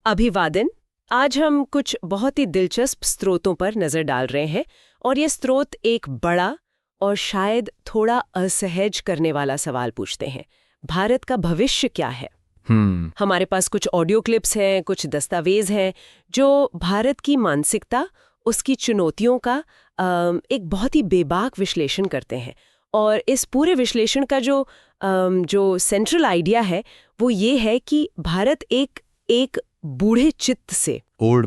अभिवादन। आज हम कुछ बहुत ही दिलचस्प स्रोतों पर नजर डाल रहे हैं और ये स्रोत एक बड़ा और शायद थोड़ा असहज करने वाला सवाल पूछते हैं। भारत का भविष्य क्या है? हमारे पास कुछ ऑडियो क्लिप्स हैं, कुछ दस्तावेज हैं जो भारत की मानसिकता, उसकी चुनौतियों का एक बहुत ही बेबाक विश्लेषण करते हैं। और इस पूरे विश्लेषण का जो सेंट्रल आइडिया है वो ये है कि भारत एक बूढ़े चित्त से, ओल्ड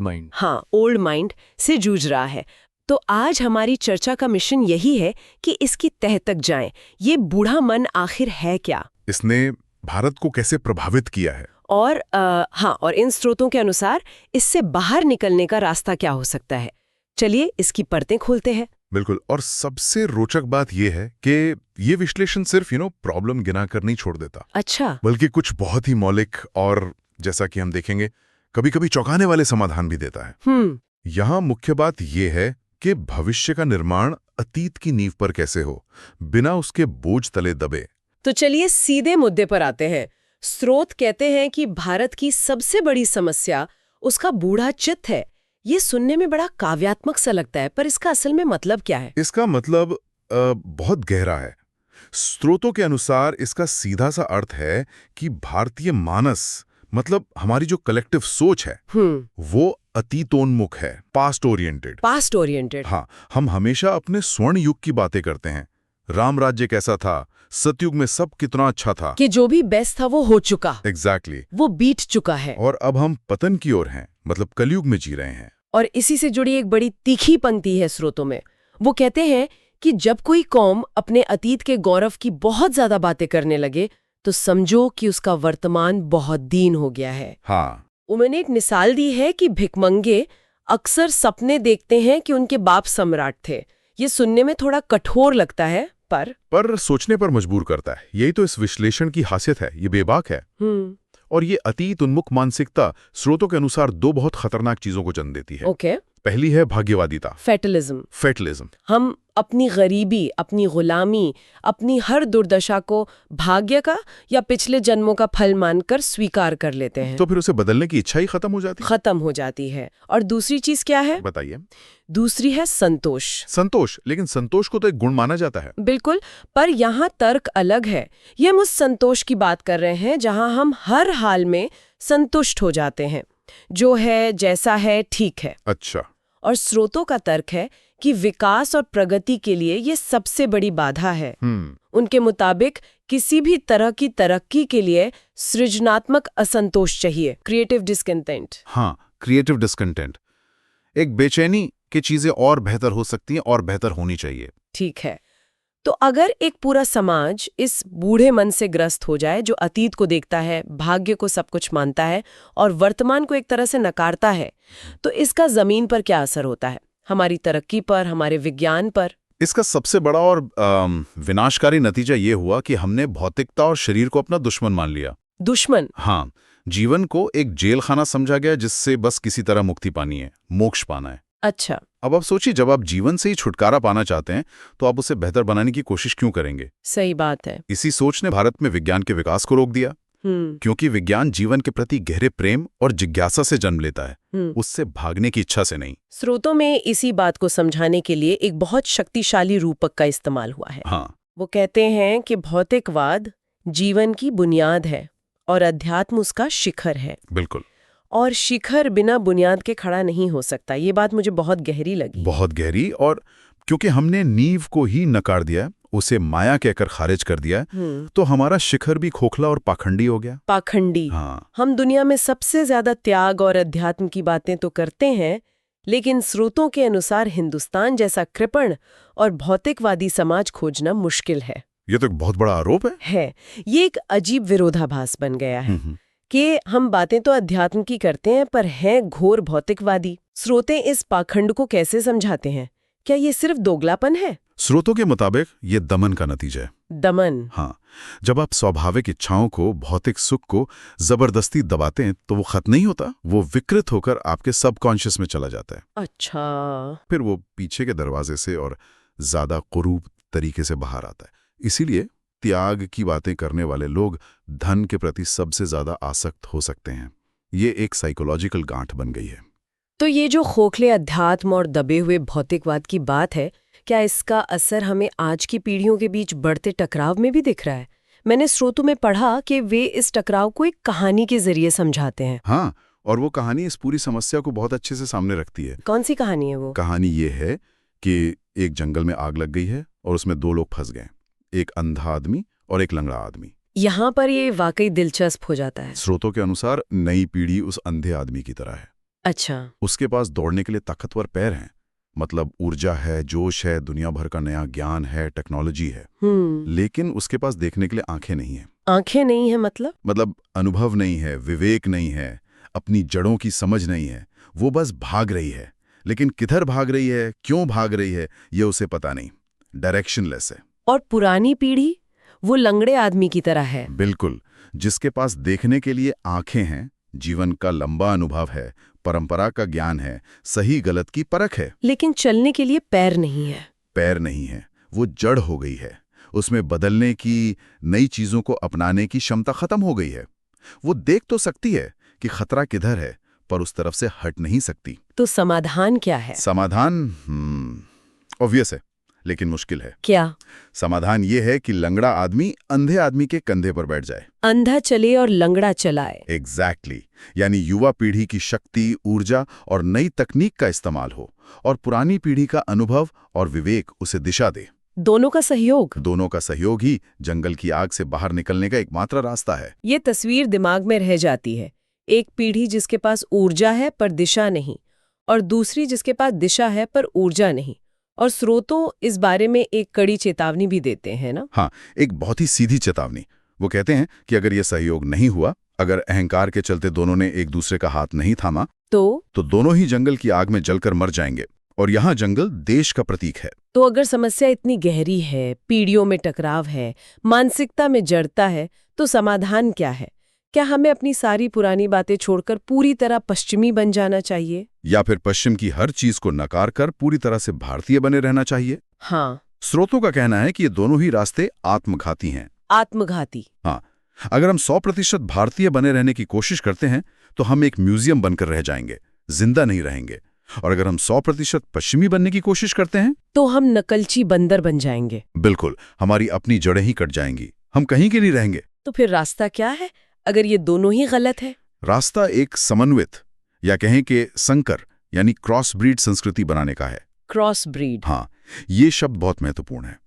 माइंड से जूझ रहा है। तो आज हमारी चर्चा का मिशन यही है कि इसकी तह तक जाएं। ये बूढ़ा मन आखिर है क्या? इसने भारत को कैसे प्रभावित किया है? और इन स्रोतों के अनुसार इससे बाहर निकलने का रास्ता क्या हो सकता है? चलिए इसकी परतें खोलते हैं। बिल्कुल। और सबसे रोचक बात यह है कि ये विश्लेषण सिर्फ प्रॉब्लम गिना कर नहीं छोड़ देता। अच्छा। बल्कि कुछ बहुत ही मौलिक और, जैसा कि हम देखेंगे, कभी कभी चौंकाने वाले समाधान भी देता है। यहाँ मुख्य बात यह है कि भविष्य का निर्माण अतीत की नींव पर कैसे हो, बिना उसके बोझ तले दबे। तो चलिए सीधे मुद्दे पर आते हैं। स्रोत कहते हैं कि भारत की सबसे बड़ी समस्या उसका बूढ़ा चित्त है। ये सुनने में बड़ा काव्यात्मक सा लगता है, पर इसका असल में मतलब क्या है? इसका मतलब बहुत गहरा है। स्रोतों के अनुसार इसका सीधा सा अर्थ है कि भारतीय मानस, मतलब हमारी जो कलेक्टिव सोच है, वो अतीतोन्मुख है, पास्ट ओरिएंटेड। हाँ, हम हमेशा अपने स्वर्ण युग की बातें करते हैं। राम राज्य कैसा था, सतयुग में सब कितना अच्छा था, कि जो भी बेस्ट था वो हो चुका। एग्जैक्टली। वो बीत चुका है और अब हम पतन की ओर हैं, मतलब कलयुग में जी रहे हैं। और इसी से जुड़ी एक बड़ी तीखी पंक्ति है स्रोतों में। वो कहते हैं कि जब कोई कौम अपने अतीत के गौरव की बहुत ज्यादा बातें करने लगे तो समझो कि उसका वर्तमान बहुत दीन हो गया है। हाँ। उन्होंने एक मिसाल दी है कि भिखमंगे अक्सर सपने देखते हैं कि उनके बाप सम्राट थे। ये सुनने में थोड़ा कठोर लगता है, पर सोचने पर मजबूर करता है। यही तो इस विश्लेषण की खासियत है, ये बेबाक है। और ये अतीत उन्मुख मानसिकता स्रोतों के अनुसार दो बहुत खतरनाक चीजों को जन्म देती है। पहली है भाग्यवादिता, फेटलिज्म। हम अपनी गरीबी, अपनी गुलामी, अपनी हर दुर्दशा को भाग्य का या पिछले जन्मों का फल मानकर स्वीकार कर लेते हैं। तो फिर उसे बदलने की इच्छा ही खत्म हो जाती है। और दूसरी चीज क्या है? बताइए। दूसरी है संतोष। लेकिन संतोष को तो एक गुण माना जाता है। बिल्कुल, पर यहाँ तर्क अलग है। ये हम उस संतोष की बात कर रहे हैं जहाँ हम हर हाल में संतुष्ट हो जाते हैं, जो है जैसा है ठीक है। अच्छा। और स्रोतों का तर्क है कि विकास और प्रगति के लिए ये सबसे बड़ी बाधा है। उनके मुताबिक किसी भी तरह की तरक्की के लिए सृजनात्मक असंतोष चाहिए, क्रिएटिव डिस्कंटेंट। हाँ, क्रिएटिव डिस्कंटेंट, एक बेचैनी कि चीजें और बेहतर हो सकती हैं और बेहतर होनी चाहिए। ठीक है, तो अगर एक पूरा समाज इस बूढ़े मन से ग्रस्त हो जाए, जो अतीत को देखता है, भाग्य को सब कुछ मानता है और वर्तमान को एक तरह से नकारता है, तो इसका जमीन पर क्या असर होता है? हमारी तरक्की पर, हमारे विज्ञान पर? इसका सबसे बड़ा और विनाशकारी नतीजा ये हुआ कि हमने भौतिकता और शरीर को अपना दुश्मन मान लिया। दुश्मन? हाँ, जीवन को एक जेल खाना समझा गया जिससे बस किसी तरह मुक्ति पानी है, मोक्ष पाना है। अच्छा। अब आप सोचिए, जब आप जीवन से ही छुटकारा पाना चाहते हैं तो आप उसे बेहतर बनाने की कोशिश क्यों करेंगे? सही बात है। इसी सोच ने भारत में विज्ञान के विकास को रोक दिया। क्योंकि विज्ञान जीवन के प्रति गहरे प्रेम और जिज्ञासा से जन्म लेता है, उससे भागने की इच्छा से नहीं। स्रोतों में इसी बात को समझाने के लिए एक बहुत शक्तिशाली रूपक का इस्तेमाल हुआ है। हाँ। वो कहते हैं कि भौतिकवाद जीवन की बुनियाद है और अध्यात्म उसका शिखर है। बिल्कुल। और शिखर बिना बुनियाद के खड़ा नहीं हो सकता। ये बात मुझे बहुत गहरी लगी। बहुत गहरी। और क्योंकि हमने नींव को ही नकार दिया, उसे माया कहकर खारिज कर दिया, तो हमारा शिखर भी खोखला और पाखंडी हो गया। पाखंडी। हाँ। हम दुनिया में सबसे ज्यादा त्याग और अध्यात्म की बातें तो करते हैं, लेकिन स्रोतों के अनुसार हिंदुस्तान जैसा कृपण और भौतिकवादी समाज खोजना मुश्किल है। ये तो एक बहुत बड़ा आरोप है। ये एक अजीब विरोधाभास बन गया है कि हम बातें तो अध्यात्म की करते हैं पर हैं घोर भौतिकवादी। स्रोते इस पाखंड को कैसे समझाते हैं? क्या ये सिर्फ दोगलापन है? स्रोतों के मुताबिक ये दमन का नतीजा है। दमन? हाँ, जब आप स्वाभाविक इच्छाओं को, भौतिक सुख को जबरदस्ती दबाते हैं तो वो खत्म नहीं होता, वो विकृत होकर आपके सबकॉन्शियस में चला जाता है। अच्छा। फिर वो पीछे के दरवाजे से और ज्यादा कुरूप तरीके से बाहर आता है। इसीलिए त्याग की बातें करने वाले लोग धन के प्रति सबसे ज्यादा आसक्त हो सकते हैं। ये एक साइकोलॉजिकल गांठ बन गई है। तो ये जो खोखले अध्यात्म और दबे हुए भौतिकवाद की बात है, क्या इसका असर हमें आज की पीढ़ियों के बीच बढ़ते टकराव में भी दिख रहा है? मैंने स्रोतों में पढ़ा कि वे इस टकराव को एक कहानी के जरिए समझाते हैं। हाँ, और वो कहानी इस पूरी समस्या को बहुत अच्छे से सामने रखती है। कौन सी कहानी है वो? कहानी ये है कि एक जंगल में आग लग गई है और उसमें 2 लोग फंस गए, एक अंधा आदमी और एक लंगड़ा आदमी। यहाँ पर ये वाकई दिलचस्प हो जाता है। स्रोतों के अनुसार नई पीढ़ी उस अंधे आदमी की तरह है। अच्छा। उसके पास दौड़ने के लिए ताकतवर पैर हैं, मतलब ऊर्जा है, जोश है, दुनिया भर का नया ज्ञान है, टेक्नोलॉजी है। लेकिन उसके पास देखने के लिए आंखें नहीं हैं। आंखें नहीं है मतलब अनुभव नहीं है, विवेक नहीं है, अपनी जड़ों की समझ नहीं है। वो बस भाग रही है, लेकिन किधर भाग रही है, क्यों भाग रही है, ये उसे पता नहीं। डायरेक्शनलेस है। और पुरानी पीढ़ी वो लंगड़े आदमी की तरह है। बिल्कुल, जिसके पास देखने के लिए आंखें हैं, जीवन का लंबा अनुभव है, परंपरा का ज्ञान है, सही गलत की परख है। लेकिन चलने के लिए पैर नहीं है। पैर नहीं है, वो जड़ हो गई है। उसमें बदलने की, नई चीजों को अपनाने की क्षमता खत्म हो गई है। वो देख तो सकती है कि खतरा किधर है, पर उस तरफ से हट नहीं सकती। तो समाधान क्या है? समाधान ऑब्वियस है, लेकिन मुश्किल है। क्या? समाधान ये है कि लंगड़ा आदमी अंधे आदमी के कंधे पर बैठ जाए। अंधा चले और लंगड़ा चलाए। एग्जैक्टली। यानी युवा पीढ़ी की शक्ति, ऊर्जा और नई तकनीक का इस्तेमाल हो, और पुरानी पीढ़ी का अनुभव और विवेक उसे दिशा दे। दोनों का सहयोग। दोनों का सहयोग ही जंगल की आग से बाहर निकलने का एकमात्र रास्ता है। ये तस्वीर दिमाग में रह जाती है। एक पीढ़ी जिसके पास ऊर्जा है पर दिशा नहीं, और दूसरी जिसके पास दिशा है पर ऊर्जा नहीं। और स्रोतों इस बारे में एक कड़ी चेतावनी भी देते हैं ना? हाँ, एक बहुत ही सीधी चेतावनी। वो कहते हैं कि अगर ये सहयोग नहीं हुआ, अगर अहंकार के चलते दोनों ने एक दूसरे का हाथ नहीं थामा, तो दोनों ही जंगल की आग में जलकर मर जाएंगे। और यहाँ जंगल देश का प्रतीक है। तो अगर समस्या इतनी गहरी है, पीढ़ियों में टकराव है, मानसिकता में जड़ता है, तो समाधान क्या है? क्या हमें अपनी सारी पुरानी बातें छोड़कर पूरी तरह पश्चिमी बन जाना चाहिए? या फिर पश्चिम की हर चीज को नकार कर पूरी तरह से भारतीय बने रहना चाहिए? हाँ। स्रोतों का कहना है कि ये दोनों ही रास्ते आत्मघाती हैं। आत्मघाती? हाँ। अगर हम 100% भारतीय बने रहने की कोशिश करते हैं, तो हम एक म्यूजियम बनकर रह जाएंगे, जिंदा नहीं रहेंगे। और अगर हम 100% पश्चिमी बनने की कोशिश करते हैं, तो हम नकलची बंदर बन जाएंगे। बिल्कुल, हमारी अपनी जड़ें ही कट जाएंगी, हम कहीं के नहीं रहेंगे। तो फिर रास्ता क्या है, अगर ये दोनों ही गलत है? रास्ता एक समन्वित, या कहें कि संकर यानी क्रॉस ब्रीड संस्कृति बनाने का है। Cross breed? हाँ, ये शब्द बहुत महत्वपूर्ण है।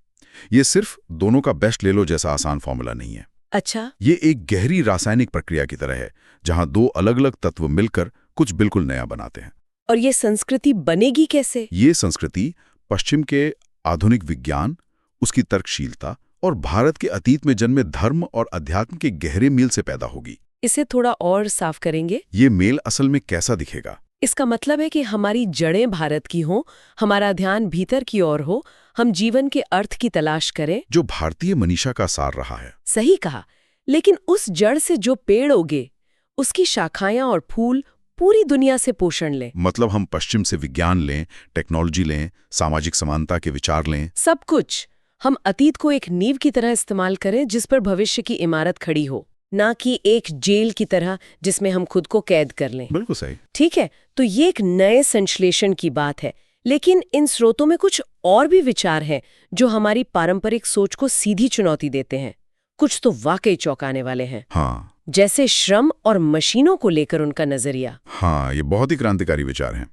ये सिर्फ दोनों का बेस्ट ले लो जैसा आसान फॉर्मूला नहीं है। अच्छा। ये एक गहरी रासायनिक प्रक्रिया की तरह है, जहां 2 अलग अलग तत्व मिलकर कुछ बिल्कुल नया बनाते हैं। और ये संस्कृति बनेगी कैसे? ये संस्कृति पश्चिम के आधुनिक विज्ञान, उसकी तर्कशीलता और भारत के अतीत में जन्मे धर्म और अध्यात्म के गहरे मेल से पैदा होगी। इसे थोड़ा और साफ करेंगे? ये मेल असल में कैसा दिखेगा? इसका मतलब है कि हमारी जड़ें भारत की हों, हमारा ध्यान भीतर की ओर हो, हम जीवन के अर्थ की तलाश करें, जो भारतीय मनीषा का सार रहा है। सही कहा। लेकिन उस जड़ से जो पेड़ उगे, उसकी शाखाएं और फूल पूरी दुनिया से पोषण लें। मतलब हम पश्चिम से विज्ञान लें, टेक्नोलॉजी लें, सामाजिक समानता के विचार लें, सब कुछ। हम अतीत को एक नींव की तरह इस्तेमाल करें जिस पर भविष्य की इमारत खड़ी हो, ना कि एक जेल की तरह जिसमें हम खुद को कैद कर लें। बिल्कुल सही। ठीक है, तो ये एक नए संश्लेषण की बात है। लेकिन इन स्रोतों में कुछ और भी विचार हैं जो हमारी पारंपरिक सोच को सीधी चुनौती देते हैं। कुछ तो वाकई चौंकाने वाले हैं। हाँ, जैसे श्रम और मशीनों को लेकर उनका नजरिया। हाँ, ये बहुत ही क्रांतिकारी विचार हैं।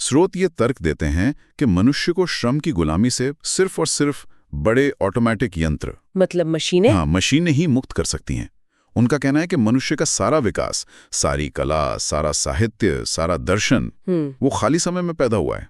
स्रोत ये तर्क देते हैं कि मनुष्य को श्रम की गुलामी से सिर्फ और सिर्फ बड़े ऑटोमेटिक यंत्र, मतलब मशीनें? हाँ, मशीनें ही मुक्त कर सकती हैं। उनका कहना है कि मनुष्य का सारा विकास, सारी कला, सारा साहित्य, सारा दर्शन वो खाली समय में पैदा हुआ है,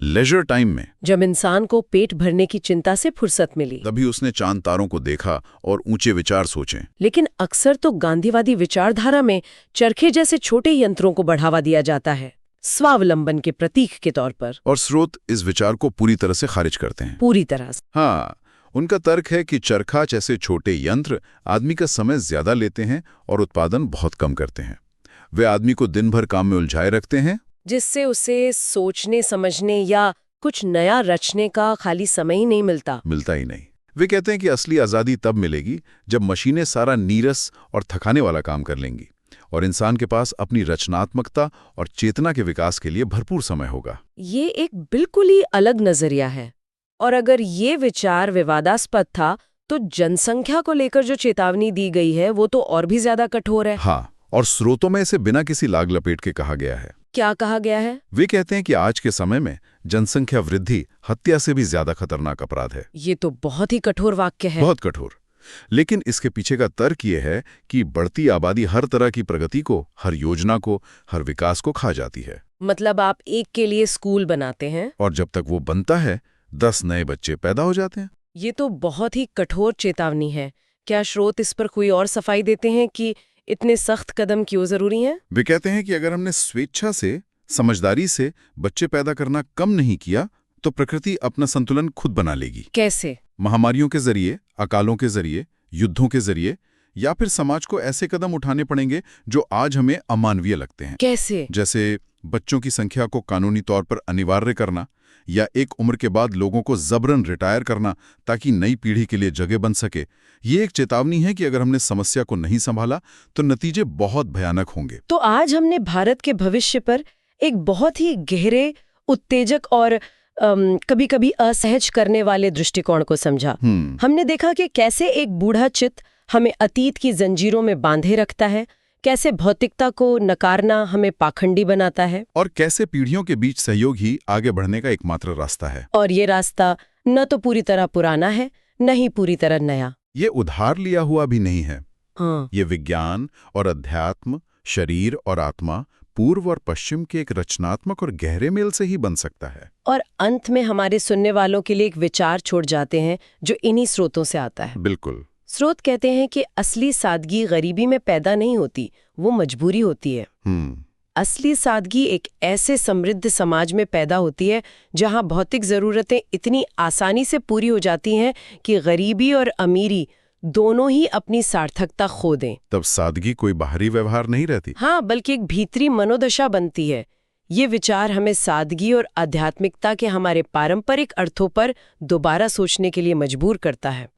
लेजर टाइम में, जब इंसान को पेट भरने की चिंता से फुर्सत मिली। तभी उसने चांद तारों को देखा और ऊंचे विचार सोचे। लेकिन अक्सर तो गांधीवादी विचारधारा में चरखे जैसे छोटे यंत्रों को बढ़ावा दिया जाता है, स्वावलंबन के प्रतीक के तौर पर। और स्रोत इस विचार को पूरी तरह से खारिज करते हैं। पूरी तरह से? हाँ, उनका तर्क है कि चरखा जैसे छोटे यंत्र आदमी का समय ज्यादा लेते हैं और उत्पादन बहुत कम करते हैं। वे आदमी को दिन भर काम में उलझाए रखते हैं, जिससे उसे सोचने, समझने या कुछ नया रचने का खाली समय ही नहीं मिलता ही नहीं। वे कहते हैं कि असली आज़ादी तब मिलेगी जब मशीनें सारा नीरस और थकाने वाला काम कर लेंगी और इंसान के पास अपनी रचनात्मकता और चेतना के विकास के लिए भरपूर समय होगा। ये एक बिल्कुल ही अलग नजरिया है। और अगर ये विचार विवादास्पद था, तो जनसंख्या को लेकर जो चेतावनी दी गई है वो तो और भी ज्यादा कठोर है। हाँ, और स्रोतों में इसे बिना किसी लाग लपेट के कहा गया है। क्या कहा गया है? वे कहते हैं कि आज के समय में जनसंख्या वृद्धि हत्या से भी ज्यादा खतरनाक अपराध है। ये तो बहुत ही कठोर वाक्य है। बहुत कठोर। लेकिन इसके पीछे का तर्क ये है कि बढ़ती आबादी हर तरह की प्रगति को, हर योजना को, हर विकास को खा जाती है। मतलब आप एक के लिए स्कूल बनाते हैं और जब तक वो बनता है 10 नए बच्चे पैदा हो जाते हैं। ये तो बहुत ही कठोर चेतावनी है। क्या स्रोत इस पर कोई और सफाई देते हैं कि इतने सख्त कदम क्यों जरूरी हैं? वे कहते हैं कि अगर हमने स्वेच्छा से, समझदारी से बच्चे पैदा करना कम नहीं किया तो प्रकृति अपना संतुलन खुद बना लेगी। कैसे? महामारियों के जरिए, अकालों के जरिए, युद्धों के जरिए, या फिर समाज को ऐसे कदम उठाने पड़ेंगे जो आज हमें अमानवीय लगते हैं। कैसे? जैसे बच्चों की संख्या को कानूनी तौर पर अनिवार्य करना, या एक उम्र के बाद लोगों को जबरन रिटायर करना ताकि नई पीढ़ी के लिए जगह बन सके। ये एक चेतावनी है कि अगर हमने समस्या को नहीं संभाला तो नतीजे बहुत भयानक होंगे। तो आज हमने भारत के भविष्य पर एक बहुत ही गहरे, उत्तेजक और कभी-कभी असहज करने वाले दृष्टिकोण को समझा। हमने देखा कि कैसे एक बूढ़ा चित्त हमें अतीत की जंजीरों में बांधे रखता है, कैसे भौतिकता को नकारना हमें पाखंडी बनाता है, और कैसे पीढ़ियों के बीच सहयोग ही आगे बढ़ने का एकमात्र रास्ता है। और ये रास्ता न तो पूरी तरह पुराना है, न ही पूरी तरह नया। ये उधार लिया हुआ भी नहीं है। हाँ। ये विज्ञान और अध्यात्म, शरीर और आत्मा, पूर्व और पश्चिम के एक रचनात्मक और गहरे मेल से ही बन सकता है। और अंत में हमारे सुनने वालों के लिए एक विचार छोड़ जाते हैं जो इन्हीं स्रोतों से आता है। बिल्कुल। स्रोत कहते हैं कि असली सादगी गरीबी में पैदा नहीं होती, वो मजबूरी होती है। असली सादगी एक ऐसे समृद्ध समाज में पैदा होती है जहां भौतिक जरूरतें इतनी आसानी से पूरी हो जाती हैं कि गरीबी और अमीरी दोनों ही अपनी सार्थकता खो दें। तब सादगी कोई बाहरी व्यवहार नहीं रहती। हाँ, बल्कि एक भीतरी मनोदशा बनती है। ये विचार हमें सादगी और आध्यात्मिकता के हमारे पारंपरिक अर्थों पर दोबारा सोचने के लिए मजबूर करता है।